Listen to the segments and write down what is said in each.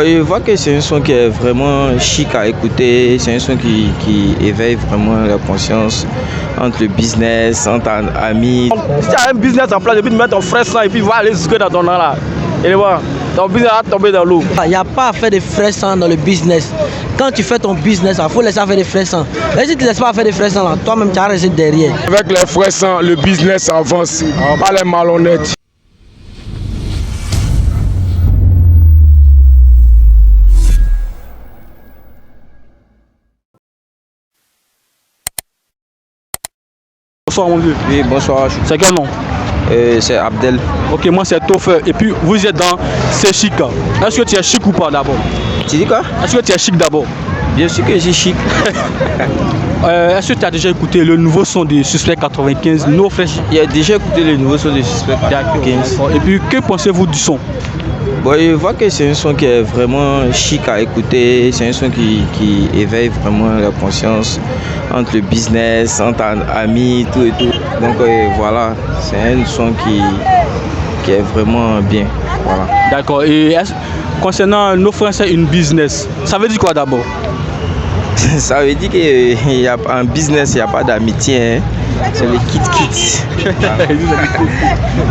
Je vois que c'est un son qui est vraiment chic à écouter, c'est un son qui éveille vraiment la conscience entre le business, entre amis. Si tu as un business en place, depuis de mettre ton frais sang et puis va aller jusque dans ton an là. Et voir, ton business va tomber dans l'eau. Il n'y a pas à faire de frais sang dans le business. Quand tu fais ton business, il faut laisser faire des frais sang. Et si tu ne laisses pas faire des frais sang, toi-même tu as resté derrière. Avec les frais sang, le business avance, pas les malhonnêtes. Bonsoir mon vieux. Oui, bonsoir. C'est quel nom? C'est Abdel. Ok, moi c'est Toffer. Et puis vous êtes dans C'est Chic. Est-ce que tu es chic ou pas d'abord? Tu dis quoi? Est-ce que tu es chic d'abord? Bien sûr que je suis chic. Est-ce que tu as déjà écouté le nouveau son de Suspect 95, No Fresh? J'ai déjà écouté le nouveau son de Suspect 95. Et puis que pensez-vous du son? Je vois que c'est un son qui est vraiment chic à écouter, c'est un son qui éveille vraiment la conscience entre le business, entre amis, tout et tout. Donc voilà, c'est un son qui est vraiment bien. Voilà. D'accord. Et concernant nos frères, c'est une business. Ça veut dire quoi d'abord? Ça veut dire qu'en business, il n'y a pas d'amitié. Hein. C'est le kit-kit.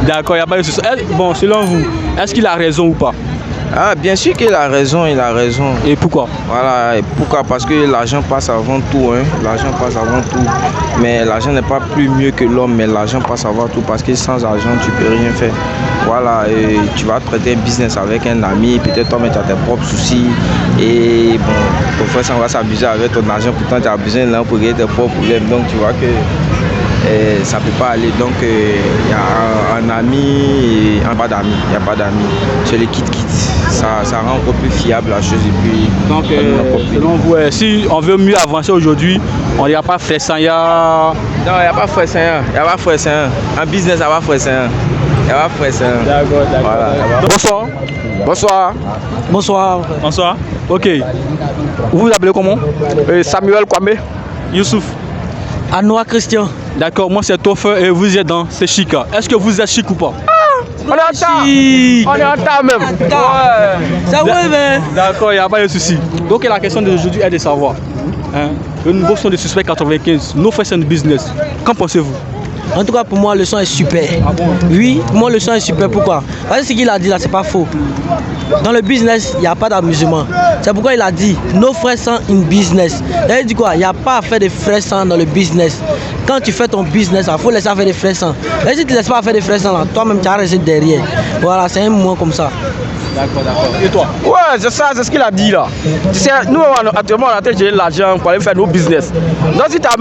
D'accord, il n'y a pas de souci. Bon, selon vous, est-ce qu'il a raison ou pas? Ah, bien sûr qu'il a raison, il a raison. Et pourquoi? Voilà, et pourquoi? Parce que l'argent passe avant tout, hein. L'argent passe avant tout. Mais l'argent n'est pas plus mieux que l'homme, mais l'argent passe avant tout parce que sans argent, tu peux rien faire. Voilà, et tu vas traiter un business avec un ami, peut-être toi-même tu as tes propres soucis. Et bon, ton frère, ça va s'abuser avec ton argent, pourtant tu as besoin de l'un pour régler tes propres problèmes. Donc tu vois que ça ne peut pas aller. Donc il y a un ami et il n'y a pas d'amis. Il n'y a pas d'amis. C'est le kit-kit. Ça rend encore plus fiable la chose. Et puis, donc, selon vous, si on veut mieux avancer aujourd'hui, on n'y a pas frais sang. Non, il n'y a pas frais sang. Il n'y a pas frais sang. En business, il n'y a pas frais sang. Il n'y a pas frais sang. D'accord, d'accord. Voilà. Bonsoir. Bonsoir. Bonsoir. Bonsoir. Ok. Vous vous appelez comment? Samuel Kwame. Youssouf. Anoua Christian. D'accord, moi c'est Toffer et vous êtes dans C'est Chic. Est-ce que vous êtes chic ou pas? On est en temps. On est en temps même. Ouais. Ça va, mais. D'accord, il n'y a pas de souci. Donc la question d'aujourd'hui est de savoir. Le nouveau son de Suspect 95, No Fresh and Business. Qu'en pensez-vous? En tout cas, pour moi, le son est super. Ah bon? Oui, pour moi, le son est super. Pourquoi? Parce que ce qu'il a dit là, c'est pas faux. Dans le business, il n'y a pas d'amusement. C'est pourquoi il a dit no frais sans in business. Il dit quoi? Il n'y a pas à faire de frais sans dans le business. Quand tu fais ton business, il faut laisser faire des frais sans. Et si tu ne laisses pas faire des frais sans, toi-même, tu as resté derrière. Voilà, c'est un moment comme ça. D'accord, d'accord. Et toi? Ouais, c'est ça, c'est ce qu'il a dit là. Nous, actuellement, on a en train de gérer l'argent pour aller faire nos business. Donc, si tu as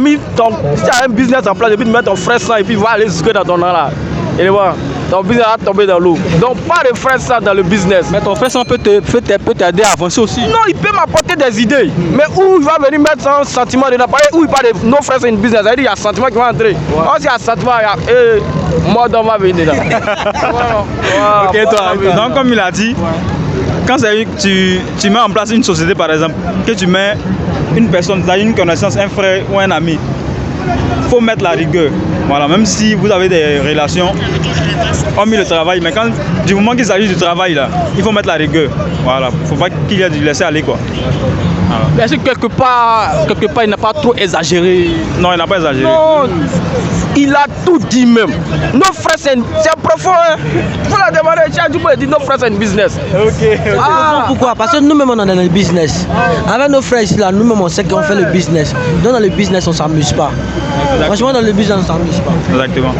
un business en place, depuis de mettre ton frais sang et puis va aller jusque dans ton an là. Et voir, ton business va tomber dans l'eau. Donc, pas de frais sang dans le business. Mais ton frère peut t'aider à avancer aussi. Non, il peut m'apporter des idées. Mais où il va venir mettre son sentiment dedans? Où il parle de nos frères, c'est une business. C'est-à-dire qu'il y a un sentiment qui va entrer. Or, s'il y a un sentiment, il y a. Moi, on va venir dedans. Ok, toi. Donc, comme il a dit, quand tu mets en place une société, par exemple, que tu mets une personne, une connaissance, un frère ou un ami, il faut mettre la rigueur. Voilà, même si vous avez des relations, hormis le travail, mais du moment qu'il s'agit du travail, là, il faut mettre la rigueur. Voilà, il ne faut pas qu'il y ait du laisser aller, quoi. Voilà. Mais est-ce que quelque part, il n'a pas trop exagéré? Non, il n'a pas exagéré. Non, il a tout dit même. Nos frères, c'est profond. Hein? Faut la demander, tu peux dire nos frères, c'est une business. Ok. Pourquoi? Parce que nous-mêmes, on est dans le business. Avec nos frères ici, là, nous-mêmes, on sait qu'on fait le business. Donc, dans le business, on ne s'amuse pas. Franchement, dans le business, on ne s'amuse pas. Exactement.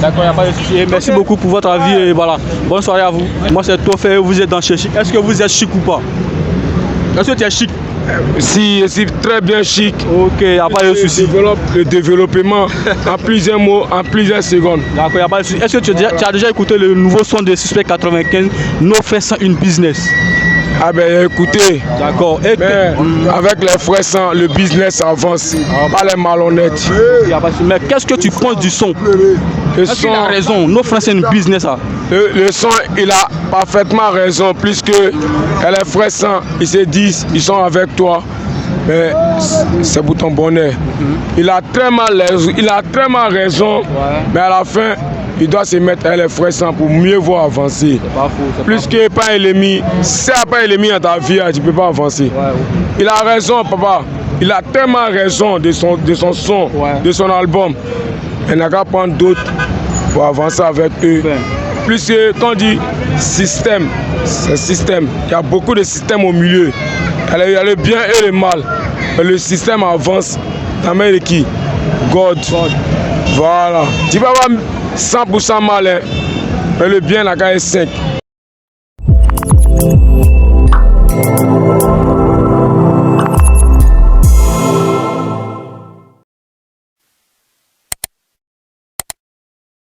D'accord, il n'y a pas de souci. Merci beaucoup pour votre avis et voilà. Bonne soirée à vous. Moi, c'est Toffer, vous êtes dans Chez Chic. Est-ce que vous êtes chic ou pas? Est-ce que tu es chic? Si, je suis très bien chic. Ok, il n'y a pas de souci. Le développement en plusieurs mots, en plusieurs secondes. D'accord, il n'y a pas de souci. Est-ce que tu as déjà écouté le nouveau son de Suspect 95, No Fresh sans une business? Ah ben écoutez, d'accord. Avec les frais sans, le business avance, pas les malhonnêtes. Mais qu'est-ce que tu penses du son? Est-ce qu'il a raison? No Fresh and business. Le son, il a parfaitement raison, puisque les frais sans, ils se disent, ils sont avec toi. Mais c'est pour ton bonheur. Il a très mal raison, mais à la fin, il doit se mettre avec les frères sans pour mieux voir avancer. C'est pas faux. Plus que pas ennemi, si tu n'as pas ennemi dans ta vie, tu ne peux pas avancer. Il a raison, papa. Il a tellement raison de son son, de son album. Il n'a qu'à prendre d'autres pour avancer avec eux. Plus que quand on dit système, c'est système. Il y a beaucoup de systèmes au milieu. Il y a le bien et le mal. Et le système avance. Ta main de qui? God. Voilà. Tu vas avoir 100% mal, hein. Mais le bien n'a qu'à être 5.